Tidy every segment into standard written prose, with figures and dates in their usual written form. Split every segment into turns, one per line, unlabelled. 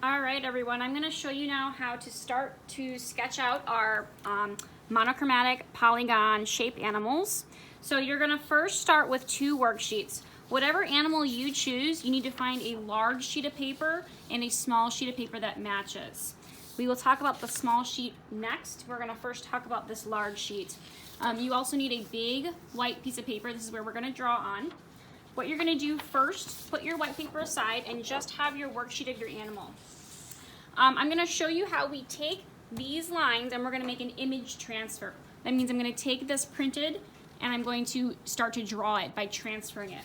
All right, everyone, I'm going to show you now how to start to sketch out our monochromatic polygon shape animals. So you're going to first start with 2 worksheets. Whatever animal you choose, you need to find a large sheet of paper and a small sheet of paper that matches. We will talk about the small sheet next. We're going to first talk about this large sheet. You also need a big white piece of paper. This is where we're going to draw on. What you're going to do first, put your white paper aside and just have your worksheet of your animal. I'm going to show you how we take these lines and we're going to make an image transfer. That means I'm going to take this printed and I'm going to start to draw it by transferring it.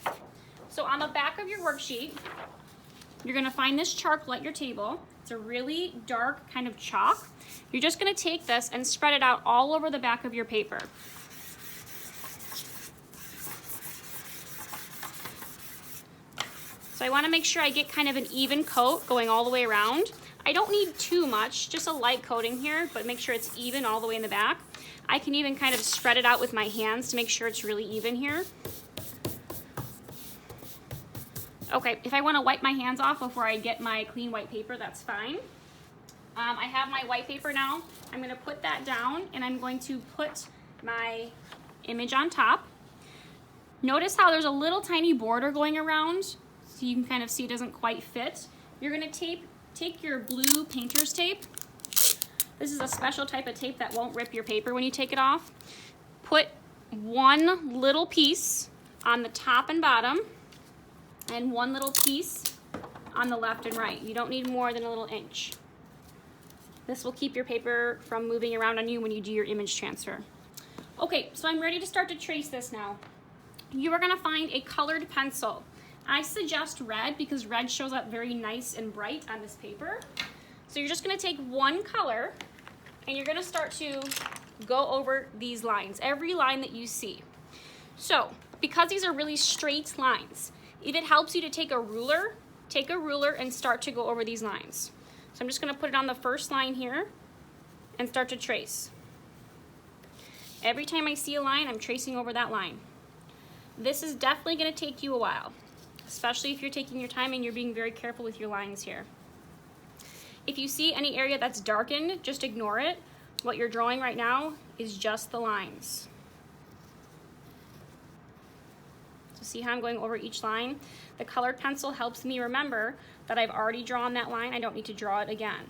So on the back of your worksheet, you're going to find this charcoal at your table. It's a really dark kind of chalk. You're just going to take this and spread it out all over the back of your paper. So I want to make sure I get kind of an even coat going all the way around. I don't need too much, just a light coating here, but make sure it's even all the way in the back. I can even kind of spread it out with my hands to make sure it's really even here. Okay, if I want to wipe my hands off before I get my clean white paper, that's fine. I have my white paper now. I'm going to put that down and I'm going to put my image on top. Notice how there's a little tiny border going around, so you can kind of see it doesn't quite fit. You're going to take your blue painter's tape. This is a special type of tape that won't rip your paper when you take it off. Put one little piece on the top and bottom and one little piece on the left and right. You don't need more than a little inch. This will keep your paper from moving around on you when you do your image transfer. Okay, so I'm ready to start to trace this now. You are going to find a colored pencil. I suggest red because red shows up very nice and bright on this paper. So you're just going to take one color and you're going to start to go over these lines, every line that you see. So because these are really straight lines, if it helps you to take a ruler and start to go over these lines. So I'm just going to put it on the first line here and start to trace. Every time I see a line, I'm tracing over that line. This is definitely going to take you a while, especially if you're taking your time and you're being very careful with your lines here. If you see any area that's darkened, just ignore it. What you're drawing right now is just the lines. So see how I'm going over each line? The colored pencil helps me remember that I've already drawn that line. I don't need to draw it again.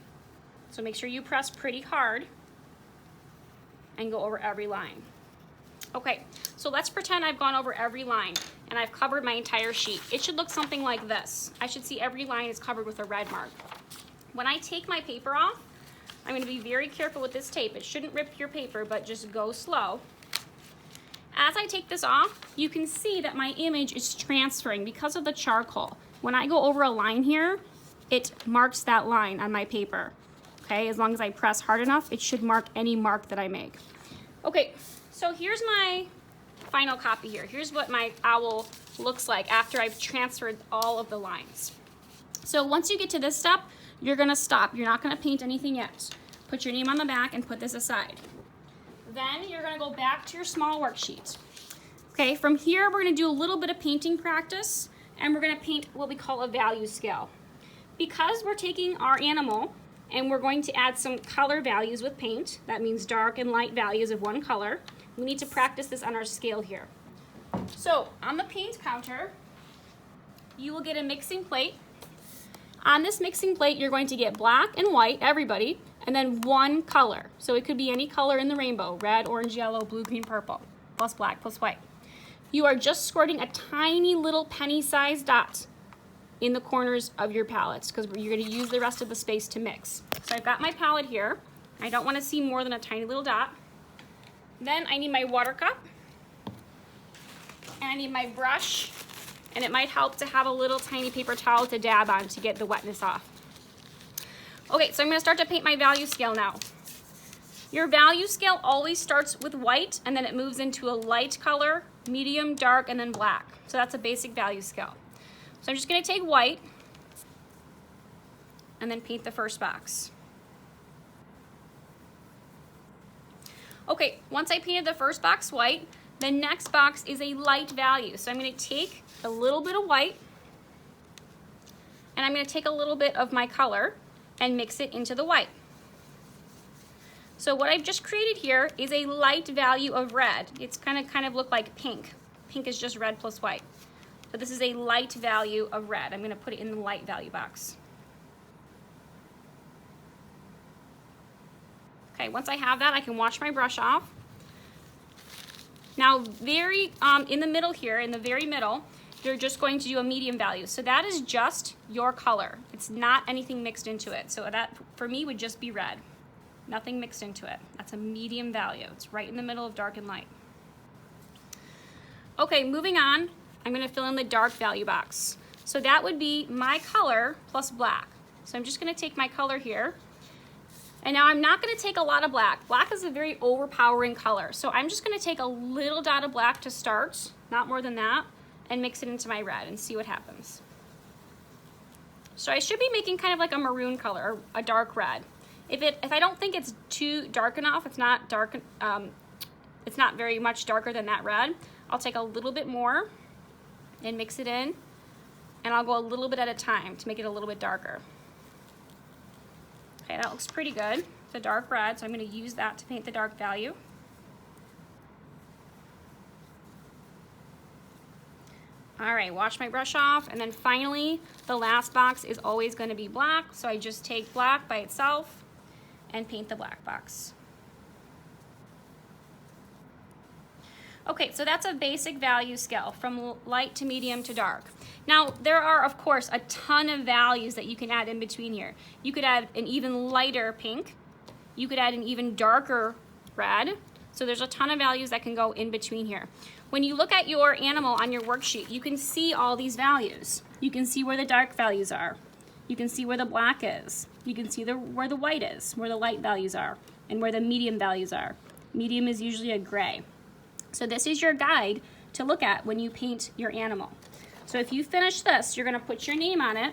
So make sure you press pretty hard and go over every line. Okay, so let's pretend I've gone over every line and I've covered my entire sheet. It should look something like this. I should see every line is covered with a red mark. When I take my paper off, I'm going to be very careful with this tape. It shouldn't rip your paper, but just go slow. As I take this off, you can see that my image is transferring because of the charcoal. When I go over a line here, it marks that line on my paper. Okay, as long as I press hard enough, it should mark any mark that I make. Okay, so here's my final copy here. Here's what my owl looks like after I've transferred all of the lines. So once you get to this step, you're gonna stop. You're not gonna paint anything yet. Put your name on the back and put this aside. Then you're gonna go back to your small worksheet. Okay, from here we're gonna do a little bit of painting practice and we're gonna paint what we call a value scale. Because we're taking our animal and we're going to add some color values with paint, that means dark and light values of one color, we need to practice this on our scale here. So on the paint counter, you will get a mixing plate. On this mixing plate, you're going to get black and white, everybody, and then one color. So it could be any color in the rainbow, red, orange, yellow, blue, green, purple, plus black, plus white. You are just squirting a tiny little penny-sized dot in the corners of your palettes because you're going to use the rest of the space to mix. So I've got my palette here. I don't want to see more than a tiny little dot. Then I need my water cup, and I need my brush, and it might help to have a little tiny paper towel to dab on to get the wetness off. Okay, so I'm going to start to paint my value scale now. Your value scale always starts with white, and then it moves into a light color, medium, dark, and then black. So that's a basic value scale. So I'm just going to take white and then paint the first box. Okay, once I painted the first box white, the next box is a light value. So I'm going to take a little bit of white and I'm going to take a little bit of my color and mix it into the white. So what I've just created here is a light value of red. It's kind of look like pink. Pink is just red plus white. So this is a light value of red. I'm going to put it in the light value box. Okay, once I have that, I can wash my brush off. Now, in the middle here, in the very middle, you're just going to do a medium value. So that is just your color. It's not anything mixed into it. So that, for me, would just be red. Nothing mixed into it. That's a medium value. It's right in the middle of dark and light. Okay, moving on, I'm going to fill in the dark value box. So that would be my color plus black. So I'm just going to take my color here. And now I'm not going to take a lot of black. Black is a very overpowering color. So I'm just going to take a little dot of black to start, not more than that, and mix it into my red and see what happens. So I should be making kind of like a maroon color, or a dark red. If I don't think it's too dark enough, it's not dark, it's not very much darker than that red, I'll take a little bit more and mix it in, and I'll go a little bit at a time to make it a little bit darker. Okay, that looks pretty good. It's a dark red, so I'm going to use that to paint the dark value. All right, wash my brush off, and then finally, the last box is always going to be black, so I just take black by itself and paint the black box. Okay, so that's a basic value scale from light to medium to dark. Now, there are, of course, a ton of values that you can add in between here. You could add an even lighter pink. You could add an even darker red. So there's a ton of values that can go in between here. When you look at your animal on your worksheet, you can see all these values. You can see where the dark values are. You can see where the black is. You can see where the white is, where the light values are, and where the medium values are. Medium is usually a gray. So this is your guide to look at when you paint your animal. So if you finish this, you're going to put your name on it,